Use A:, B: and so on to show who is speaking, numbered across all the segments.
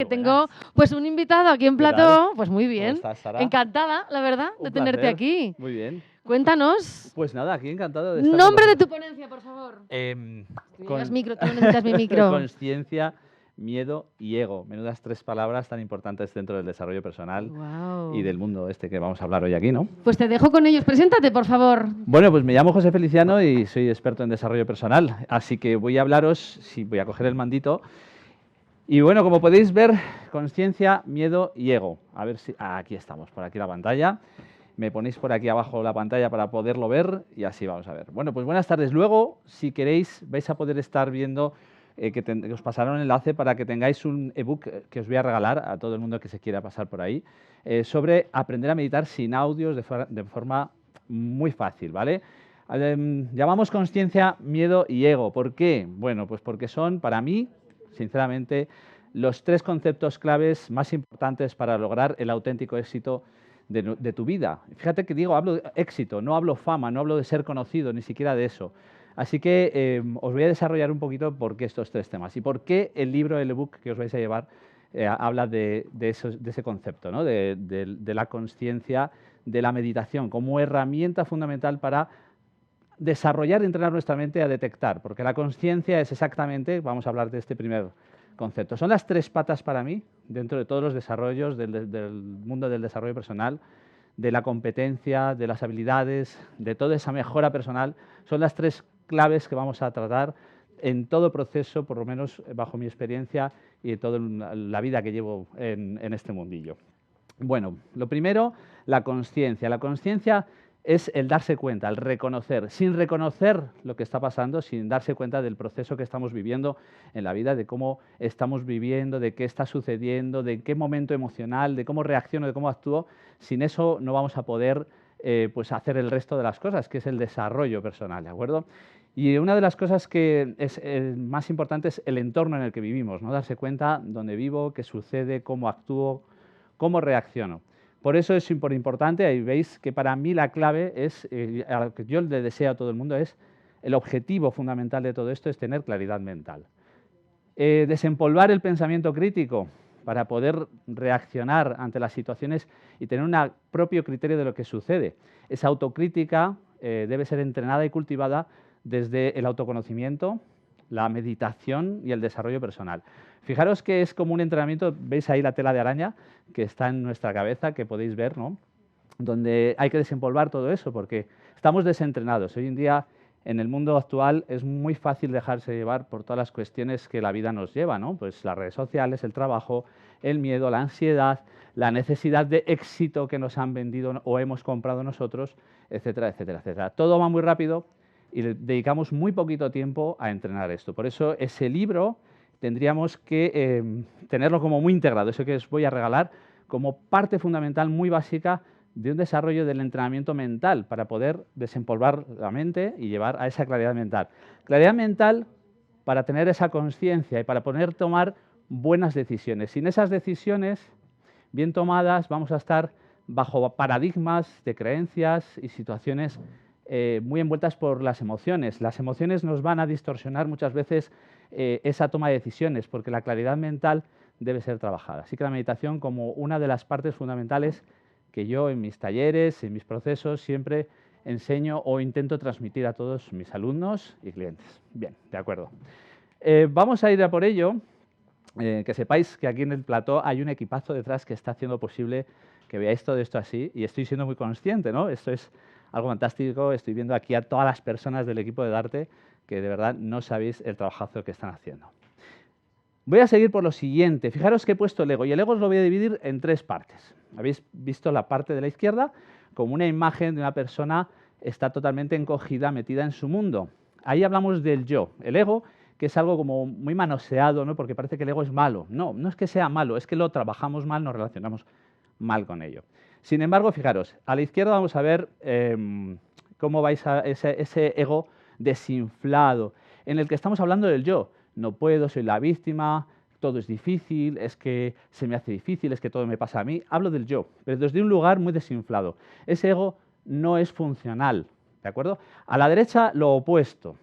A: tengo pues un invitado aquí en
B: ¿Qué tal?
A: plató. Pues muy
B: ¿Cómo
A: bien.
B: estás, Sara?
A: Encantada, la verdad, de
B: Un
A: tenerte
B: placer.
A: aquí.
B: Muy bien.
A: Cuéntanos.
B: Pues nada, aquí encantado de estar con
A: Nombre de
B: vosotros.
A: tu ponencia, por favor. Tú
B: Con
A: llevas micro, tú no necesitas mi micro.
B: consciencia, miedo y ego. Menudas tres palabras tan importantes dentro del desarrollo personal
A: Guau.
B: y del mundo este que vamos a hablar hoy aquí, ¿no?
A: Pues te dejo con ellos. Preséntate, por favor.
B: Bueno, pues me llamo José Feliciano y soy experto en desarrollo personal. Así que voy a hablaros, sí, voy a coger el mandito. Y bueno, como podéis ver, consciencia, miedo y ego. A ver si... aquí estamos, por aquí la pantalla. Me ponéis por aquí abajo la pantalla para poderlo ver y así vamos a ver. Bueno, pues buenas tardes. Luego, si queréis, vais a poder estar viendo que os pasará un enlace para que tengáis un ebook que os voy a regalar a todo el mundo que se quiera pasar por ahí sobre aprender a meditar sin audios de forma muy fácil, ¿vale? Llamamos consciencia, miedo y ego. ¿Por qué? Bueno, pues porque son, para mí, sinceramente, los tres conceptos claves más importantes para lograr el auténtico éxito de tu vida. Fíjate que digo, hablo de éxito, no hablo fama, no hablo de ser conocido, ni siquiera de eso. Así que os voy a desarrollar un poquito por qué estos tres temas y por qué el libro, el ebook que os vais a llevar, habla de ese concepto, ¿no? de la consciencia, de la meditación como herramienta fundamental para desarrollar y entrenar nuestra mente a detectar, porque la consciencia es exactamente, vamos a hablar de este primer concepto, son las tres patas para mí, dentro de todos los desarrollos del mundo del desarrollo personal, de la competencia, de las habilidades, de toda esa mejora personal, son las tres claves que vamos a tratar en todo proceso, por lo menos bajo mi experiencia y toda la vida que llevo en este mundillo. Bueno, lo primero, la consciencia. La consciencia es el darse cuenta, el reconocer. Sin reconocer lo que está pasando, sin darse cuenta del proceso que estamos viviendo en la vida, de cómo estamos viviendo, de qué está sucediendo, de qué momento emocional, de cómo reacciono, de cómo actúo, sin eso no vamos a poder pues hacer el resto de las cosas, que es el desarrollo personal, ¿de acuerdo? Y una de las cosas que es más importante es el entorno en el que vivimos, ¿no? Darse cuenta dónde vivo, qué sucede, cómo actúo, cómo reacciono. Por eso es súper importante, ahí veis que para mí la clave es, a lo que yo le deseo a todo el mundo es, el objetivo fundamental de todo esto es tener claridad mental. Desempolvar el pensamiento crítico para poder reaccionar ante las situaciones y tener un propio criterio de lo que sucede. Esa autocrítica debe ser entrenada y cultivada desde el autoconocimiento, la meditación y el desarrollo personal. Fijaros que es como un entrenamiento, veis ahí la tela de araña que está en nuestra cabeza, que podéis ver, ¿no? Donde hay que desempolvar todo eso, porque estamos desentrenados. Hoy en día, en el mundo actual, es muy fácil dejarse llevar por todas las cuestiones que la vida nos lleva, ¿no? Pues las redes sociales, el trabajo, el miedo, la ansiedad, la necesidad de éxito que nos han vendido o hemos comprado nosotros, etcétera, etcétera, etcétera. Todo va muy rápido y dedicamos muy poquito tiempo a entrenar esto. Por eso ese libro tendríamos que tenerlo como muy integrado, eso que os voy a regalar, como parte fundamental muy básica de un desarrollo del entrenamiento mental para poder desempolvar la mente y llevar a esa claridad mental. Claridad mental para tener esa conciencia y para poder tomar buenas decisiones. Sin esas decisiones bien tomadas vamos a estar bajo paradigmas de creencias y situaciones muy envueltas por las emociones. Las emociones nos van a distorsionar muchas veces esa toma de decisiones, porque la claridad mental debe ser trabajada. Así que la meditación, como una de las partes fundamentales que yo en mis talleres, en mis procesos, siempre enseño o intento transmitir a todos mis alumnos y clientes. Bien, de acuerdo. Vamos a ir a por ello. Que sepáis que aquí en el plató hay un equipazo detrás que está haciendo posible que veáis todo esto así, y estoy siendo muy consciente, ¿no? Esto es algo fantástico. Estoy viendo aquí a todas las personas del equipo de Darte que de verdad no sabéis el trabajazo que están haciendo. Voy a seguir por lo siguiente. Fijaros que he puesto el ego, y el ego os lo voy a dividir en tres partes. Habéis visto la parte de la izquierda como una imagen de una persona que está totalmente encogida, metida en su mundo. Ahí hablamos del yo, el ego, que es algo como muy manoseado, ¿no? Porque parece que el ego es malo. No, no es que sea malo, es que lo trabajamos mal, nos relacionamos mal con ello. Sin embargo, fijaros, a la izquierda vamos a ver cómo vais a ese ego desinflado, en el que estamos hablando del yo. No puedo, soy la víctima, todo es difícil, es que se me hace difícil, es que todo me pasa a mí. Hablo del yo, pero desde un lugar muy desinflado. Ese ego no es funcional, ¿de acuerdo? A la derecha, lo opuesto,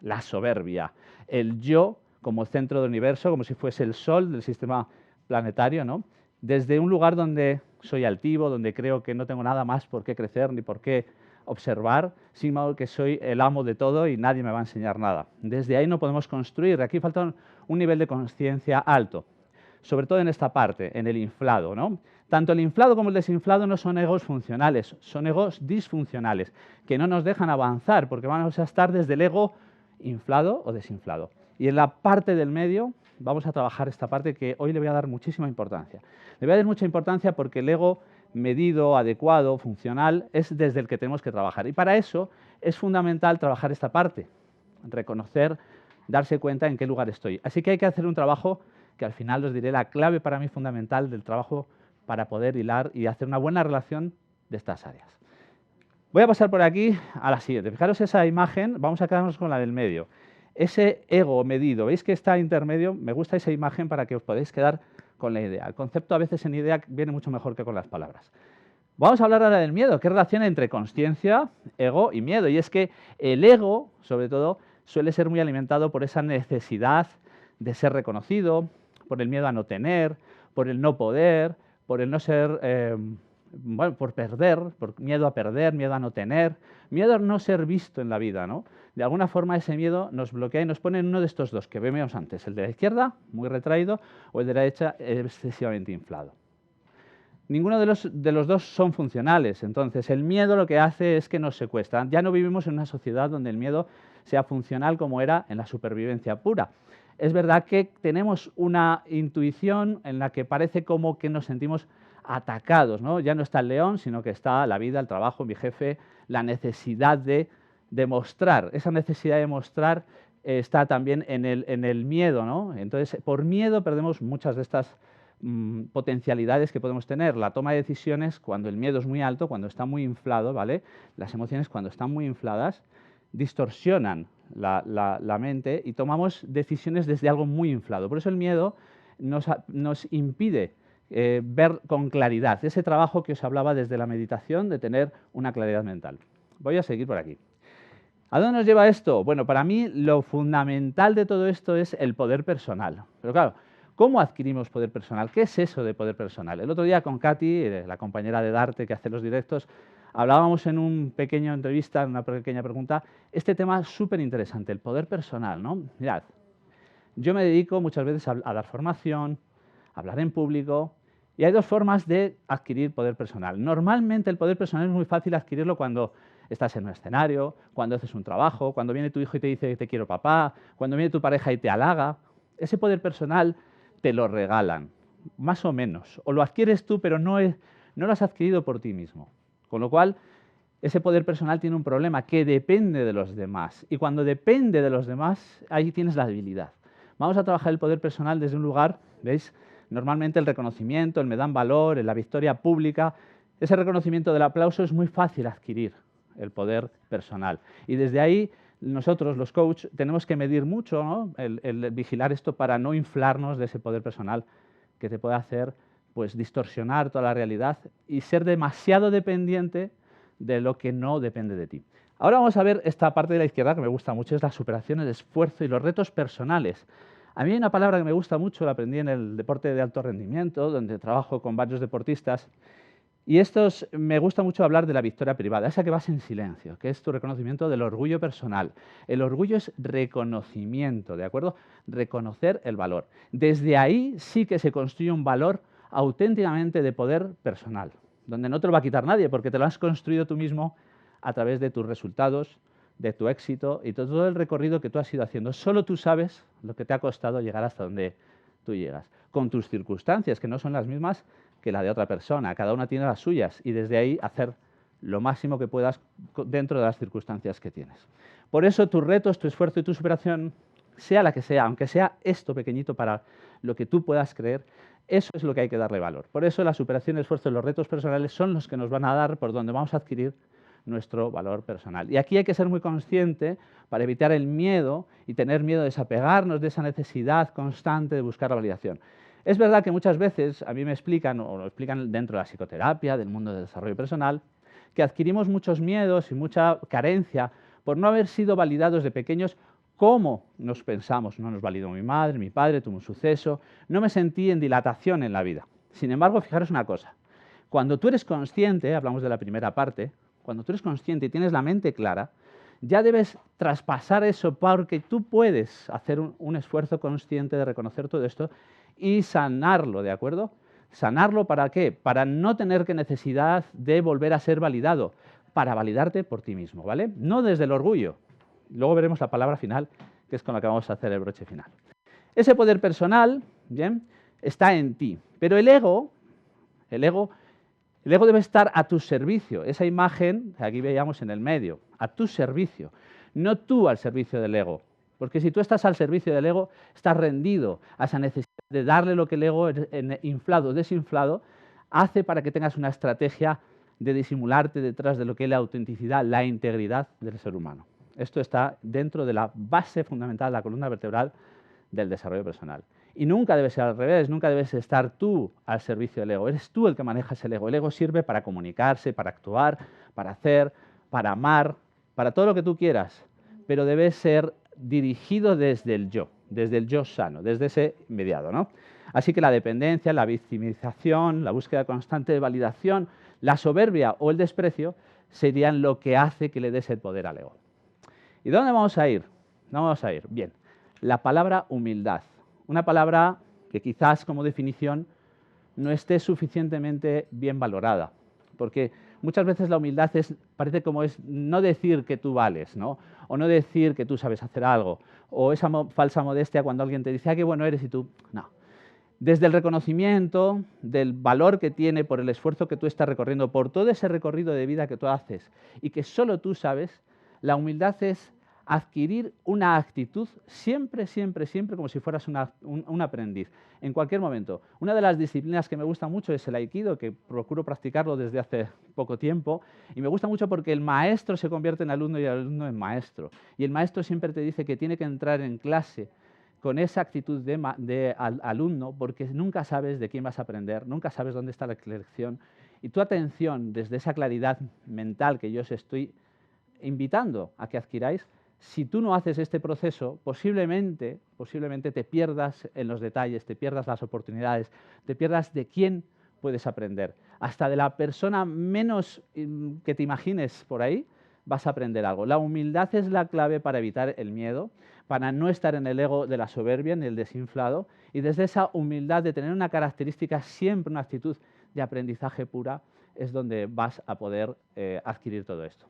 B: la soberbia, el yo como centro del universo, como si fuese el sol del sistema planetario, ¿no? Desde un lugar donde soy altivo, donde creo que no tengo nada más por qué crecer ni por qué observar, sino que soy el amo de todo y nadie me va a enseñar nada. Desde ahí no podemos construir. Aquí falta un nivel de conciencia alto, sobre todo en esta parte, en el inflado, ¿no? Tanto el inflado como el desinflado no son egos funcionales, son egos disfuncionales, que no nos dejan avanzar, porque vamos a estar desde el ego inflado o desinflado. Y en la parte del medio vamos a trabajar esta parte que hoy le voy a dar muchísima importancia. Le voy a dar mucha importancia porque el ego medido, adecuado, funcional, es desde el que tenemos que trabajar. Y para eso es fundamental trabajar esta parte, reconocer, darse cuenta en qué lugar estoy. Así que hay que hacer un trabajo que al final os diré la clave para mí fundamental del trabajo para poder hilar y hacer una buena relación de estas áreas. Voy a pasar por aquí a la siguiente. Fijaros esa imagen, vamos a quedarnos con la del medio. Ese ego medido, ¿veis que está intermedio? Me gusta esa imagen para que os podáis quedar con la idea. El concepto a veces en idea viene mucho mejor que con las palabras. Vamos a hablar ahora del miedo. ¿Qué relación hay entre consciencia, ego y miedo? Y es que el ego, sobre todo, suele ser muy alimentado por esa necesidad de ser reconocido, por el miedo a no tener, por el no poder, por el no ser, bueno, por perder, por miedo a perder, miedo a no tener, miedo a no ser visto en la vida, ¿no? De alguna forma ese miedo nos bloquea y nos pone en uno de estos dos que vemos antes, el de la izquierda, muy retraído, o el de la derecha, excesivamente inflado. Ninguno de los dos son funcionales, entonces el miedo lo que hace es que nos secuestra. Ya no vivimos en una sociedad donde el miedo sea funcional como era en la supervivencia pura. Es verdad que tenemos una intuición en la que parece como que nos sentimos atacados, ¿no? Ya no está el león, sino que está la vida, el trabajo, mi jefe, la necesidad de demostrar. Esa necesidad de demostrar está también en el miedo, ¿no? Entonces, por miedo perdemos muchas de estas potencialidades que podemos tener. La toma de decisiones, cuando el miedo es muy alto, cuando está muy inflado, ¿vale? Las emociones, cuando están muy infladas, distorsionan la mente y tomamos decisiones desde algo muy inflado. Por eso el miedo nos impide ver con claridad ese trabajo que os hablaba desde la meditación de tener una claridad mental. Voy a seguir por aquí. ¿A dónde nos lleva esto? Bueno, para mí lo fundamental de todo esto es el poder personal. Pero claro, ¿cómo adquirimos poder personal? ¿Qué es eso de poder personal? El otro día con Katy, la compañera de Darte que hace los directos, hablábamos en una pequeña entrevista, en una pequeña pregunta, este tema súper interesante, el poder personal, ¿no? Mirad, yo me dedico muchas veces a dar formación, a hablar en público, y hay dos formas de adquirir poder personal. Normalmente el poder personal es muy fácil adquirirlo cuando estás en un escenario, cuando haces un trabajo, cuando viene tu hijo y te dice te quiero papá, cuando viene tu pareja y te halaga. Ese poder personal te lo regalan, más o menos, o lo adquieres tú, pero no lo has adquirido por ti mismo. Con lo cual, ese poder personal tiene un problema que depende de los demás. Y cuando depende de los demás, ahí tienes la debilidad. Vamos a trabajar el poder personal desde un lugar, ¿veis? Normalmente el reconocimiento, el me dan valor, la victoria pública, ese reconocimiento del aplauso es muy fácil adquirir el poder personal. Y desde ahí nosotros, los coaches, tenemos que medir mucho, ¿no? el vigilar esto para no inflarnos de ese poder personal que te puede hacer pues distorsionar toda la realidad y ser demasiado dependiente de lo que no depende de ti. Ahora vamos a ver esta parte de la izquierda que me gusta mucho, es la superación, el esfuerzo y los retos personales. A mí hay una palabra que me gusta mucho, la aprendí en el deporte de alto rendimiento, donde trabajo con varios deportistas, y me gusta mucho hablar de la victoria privada, esa que vas en silencio, que es tu reconocimiento del orgullo personal. El orgullo es reconocimiento, ¿de acuerdo? Reconocer el valor. Desde ahí sí que se construye un valor auténticamente de poder personal, donde no te lo va a quitar nadie, porque te lo has construido tú mismo a través de tus resultados, de tu éxito y todo el recorrido que tú has ido haciendo. Solo tú sabes lo que te ha costado llegar hasta donde tú llegas, con tus circunstancias, que no son las mismas que la de otra persona. Cada una tiene las suyas y desde ahí hacer lo máximo que puedas dentro de las circunstancias que tienes. Por eso tus retos, tu esfuerzo y tu superación, sea la que sea, aunque sea esto pequeñito para lo que tú puedas creer, eso es lo que hay que darle valor. Por eso la superación, el esfuerzo y los retos personales son los que nos van a dar por donde vamos a adquirir nuestro valor personal. Y aquí hay que ser muy consciente para evitar el miedo y tener miedo de desapegarnos de esa necesidad constante de buscar la validación. Es verdad que muchas veces a mí me explican, o lo explican dentro de la psicoterapia, del mundo del desarrollo personal, que adquirimos muchos miedos y mucha carencia por no haber sido validados de pequeños cómo nos pensamos. No nos validó mi madre, mi padre, tuvo un suceso. No me sentí en dilatación en la vida. Sin embargo, fijaros una cosa. Cuando tú eres consciente, hablamos de la primera parte, cuando tú eres consciente y tienes la mente clara, ya debes traspasar eso porque tú puedes hacer un esfuerzo consciente de reconocer todo esto y sanarlo, ¿de acuerdo? ¿Sanarlo para qué? Para no tener que necesidad de volver a ser validado, para validarte por ti mismo, ¿vale? No desde el orgullo. Luego veremos la palabra final, que es con la que vamos a hacer el broche final. Ese poder personal, ¿bien?, está en ti, pero el ego debe estar a tu servicio. Esa imagen que aquí veíamos en el medio, a tu servicio, no tú al servicio del ego. Porque si tú estás al servicio del ego, estás rendido a esa necesidad de darle lo que el ego, inflado o desinflado, hace para que tengas una estrategia de disimularte detrás de lo que es la autenticidad, la integridad del ser humano. Esto está dentro de la base fundamental, la columna vertebral del desarrollo personal. Y nunca debe ser al revés, nunca debes estar tú al servicio del ego. Eres tú el que manejas el ego. El ego sirve para comunicarse, para actuar, para hacer, para amar, para todo lo que tú quieras, pero debe ser dirigido desde el yo sano, desde ese mediado, ¿no? Así que la dependencia, la victimización, la búsqueda constante de validación, la soberbia o el desprecio serían lo que hace que le des el poder al ego. ¿Y dónde vamos a ir? ¿Dónde vamos a ir? Bien, la palabra humildad. Una palabra que quizás como definición no esté suficientemente bien valorada, porque muchas veces la humildad parece como es no decir que tú vales, ¿no? O no decir que tú sabes hacer algo, o esa falsa modestia cuando alguien te dice, qué bueno eres y tú, no. Desde el reconocimiento del valor que tiene por el esfuerzo que tú estás recorriendo, por todo ese recorrido de vida que tú haces y que solo tú sabes, la humildad es adquirir una actitud siempre, siempre, siempre como si fueras un aprendiz, en cualquier momento. Una de las disciplinas que me gusta mucho es el Aikido, que procuro practicarlo desde hace poco tiempo, y me gusta mucho porque el maestro se convierte en alumno y el alumno en maestro. Y el maestro siempre te dice que tiene que entrar en clase con esa actitud de alumno, porque nunca sabes de quién vas a aprender, nunca sabes dónde está la lección, y tu atención desde esa claridad mental que yo os estoy invitando a que adquiráis, si tú no haces este proceso, posiblemente te pierdas en los detalles, te pierdas las oportunidades, te pierdas de quién puedes aprender. Hasta de la persona menos que te imagines por ahí, vas a aprender algo. La humildad es la clave para evitar el miedo, para no estar en el ego de la soberbia ni el desinflado, y desde esa humildad de tener una característica, siempre una actitud de aprendizaje pura, es donde vas a poder adquirir todo esto.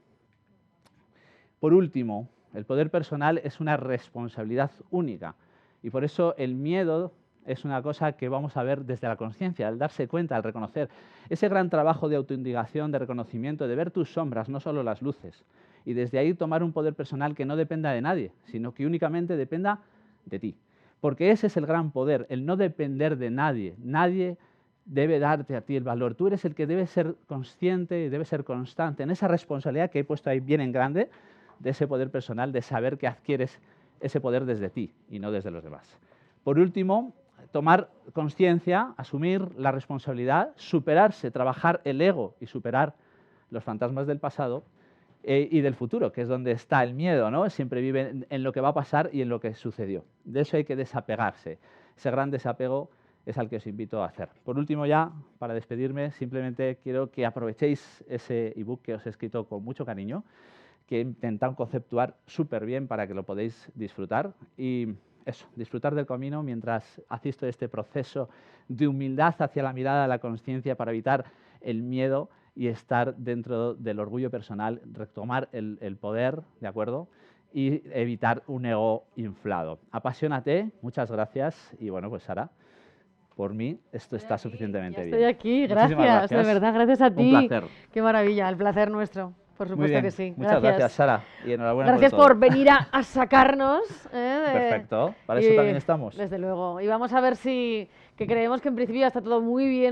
B: Por último, el poder personal es una responsabilidad única y por eso el miedo es una cosa que vamos a ver desde la conciencia, al darse cuenta, al reconocer ese gran trabajo de autoindicación, de reconocimiento, de ver tus sombras, no solo las luces, y desde ahí tomar un poder personal que no dependa de nadie, sino que únicamente dependa de ti. Porque ese es el gran poder, el no depender de nadie. Nadie debe darte a ti el valor. Tú eres el que debe ser consciente y debe ser constante en esa responsabilidad que he puesto ahí bien en grande, de ese poder personal, de saber que adquieres ese poder desde ti y no desde los demás. Por último, tomar conciencia, asumir la responsabilidad, superarse, trabajar el ego y superar los fantasmas del pasado y del futuro, que es donde está el miedo, ¿no? Siempre vive en lo que va a pasar y en lo que sucedió. De eso hay que desapegarse. Ese gran desapego es al que os invito a hacer. Por último ya, para despedirme, simplemente quiero que aprovechéis ese ebook que os he escrito con mucho cariño, que he intentado conceptuar súper bien para que lo podáis disfrutar y eso, disfrutar del camino mientras hacéis todo este proceso de humildad hacia la mirada de la conciencia para evitar el miedo y estar dentro del orgullo personal, retomar el poder, ¿de acuerdo? Y evitar un ego inflado. Apasionate, muchas gracias y bueno, pues Sara, por mí esto está suficientemente bien.
A: Estoy aquí, gracias, de verdad, gracias a ti.
B: Un placer.
A: Qué maravilla, el placer nuestro. Por supuesto que sí.
B: Muchas gracias, Sara. Y enhorabuena
A: gracias
B: por todo.
A: por venir a sacarnos.
B: Perfecto, para eso también estamos.
A: Desde luego. Y vamos a ver si, que creemos que en principio está todo muy bien.